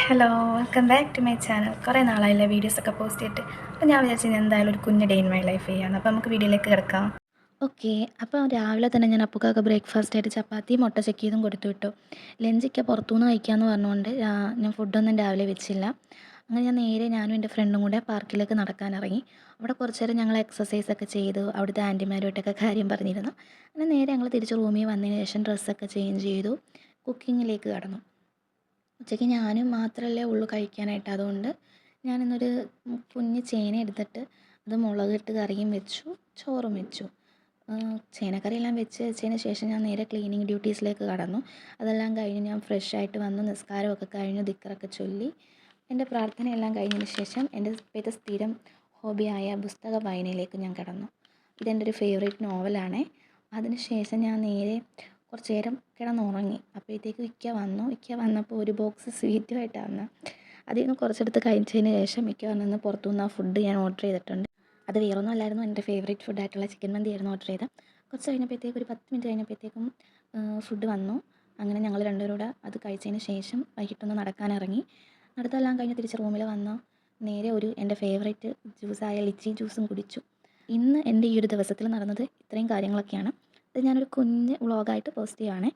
Hello, welcome back to my channel. കുറേ നാളായില്ലേ വീഡിയോസൊക്കെ പോസ്റ്റ് ചെയ്തിട്ട്. അപ്പോൾ ഞാൻ വിചാരിച്ചു ഞാൻ എന്തായാലും ഒരു കുഞ്ഞ് ഡേ ഇൻ മൈ ലൈഫ് ചെയ്യാമെന്ന്. അപ്പോൾ നമുക്ക് വീഡിയോയിലേക്ക് കിടക്കാം. ഓക്കെ, അപ്പോൾ രാവിലെ തന്നെ ഞാൻ അപ്പുക്കൊക്കെ ബ്രേക്ക്ഫാസ്റ്റായിട്ട് ചപ്പാത്തിയും മുട്ട ചെക്കിയതും കൊടുത്തു വിട്ടു. ലഞ്ചൊക്കെ പുറത്തുനിന്ന് കഴിക്കാമെന്ന് പറഞ്ഞുകൊണ്ട് ഞാൻ ഫുഡൊന്നും രാവിലെ വെച്ചില്ല. അങ്ങനെ ഞാൻ നേരെ ഞാനും എൻ്റെ ഫ്രണ്ടും കൂടെ പാർക്കിലേക്ക് നടക്കാനിറങ്ങി. അവിടെ കുറച്ച് നേരം ഞങ്ങൾ എക്സസൈസൊക്കെ ചെയ്തു. അവിടുത്തെ ആൻറ്റിമാരുമായിട്ടൊക്കെ കാര്യം പറഞ്ഞിരുന്നു. അങ്ങനെ നേരെ ഞങ്ങൾ തിരിച്ച് റൂമിൽ വന്നതിന് ശേഷം ഡ്രസ്സൊക്കെ ചേഞ്ച് ചെയ്തു, കുക്കിങ്ങിലേക്ക് കടന്നു. ഉച്ചയ്ക്ക് ഞാനും മാത്രമല്ലേ ഉള്ളൂ കഴിക്കാനായിട്ട്. അതുകൊണ്ട് ഞാനിന്നൊരു കുഞ്ഞ് ചേന എടുത്തിട്ട് അത് മുളകിട്ട് കറിയും വെച്ചു, ചോറും വെച്ചു. ചേനക്കറിയെല്ലാം വെച്ച് വെച്ചതിന് ശേഷം ഞാൻ നേരെ ക്ലീനിങ് ഡ്യൂട്ടീസിലേക്ക് കടന്നു. അതെല്ലാം കഴിഞ്ഞ് ഞാൻ ഫ്രഷായിട്ട് വന്നു, നിസ്കാരമൊക്കെ കഴിഞ്ഞു, ദിക്റൊക്കെ ചൊല്ലി എൻ്റെ പ്രാർത്ഥനയെല്ലാം കഴിഞ്ഞതിന് ശേഷം എൻ്റെ ഇപ്പോഴത്തെ സ്ഥിരം ഹോബിയായ പുസ്തക വായനയിലേക്ക് ഞാൻ കടന്നു. ഇതെൻ്റെ ഒരു ഫേവറേറ്റ് നോവലാണേ. അതിന് ശേഷം ഞാൻ നേരെ കുറച്ച് നേരം കിടന്നുറങ്ങി. അപ്പോഴത്തേക്കും ഇക്ക വന്നപ്പോൾ ഒരു ബോക്സ് സ്വീറ്റുമായിട്ടാണ് വന്നത്. അതിൽ നിന്ന് കുറച്ചെടുത്ത് കഴിച്ചതിന് ശേഷം ഇക്ക പറഞ്ഞിരുന്നു പുറത്തുനിന്ന് ആ ഫുഡ് ഞാൻ ഓർഡർ ചെയ്തിട്ടുണ്ട്. അത് വേറൊന്നും അല്ലായിരുന്നു, എൻ്റെ ഫേവറേറ്റ് ഫുഡായിട്ടുള്ള ചിക്കൻ മന്തിയായിരുന്നു ഓർഡർ ചെയ്തത്. കുറച്ച് കഴിഞ്ഞപ്പോഴത്തേക്കും ഒരു 10 മിനിറ്റ് കഴിഞ്ഞപ്പോഴത്തേക്കും ഫുഡ് വന്നു. അങ്ങനെ ഞങ്ങൾ രണ്ടുപേരും കൂടെ അത് കഴിച്ചതിന് ശേഷം വൈകിട്ടൊന്ന് നടക്കാനിറങ്ങി. നടത്തമെല്ലാം കഴിഞ്ഞ് തിരിച്ച് റൂമിൽ വന്നു. നേരെ എൻ്റെ ഫേവറേറ്റ് ജ്യൂസായ ലിച്ചി ജ്യൂസും കുടിച്ചു. ഇന്ന് എൻ്റെ ഈ ഒരു ദിവസത്തിൽ നടന്നത് ഇത്രയും കാര്യങ്ങളൊക്കെയാണ്. ഇത് ഞാനൊരു കുഞ്ഞ് വ്ളോഗായിട്ട് പോസ്റ്റ് ചെയ്യുകയാണേ.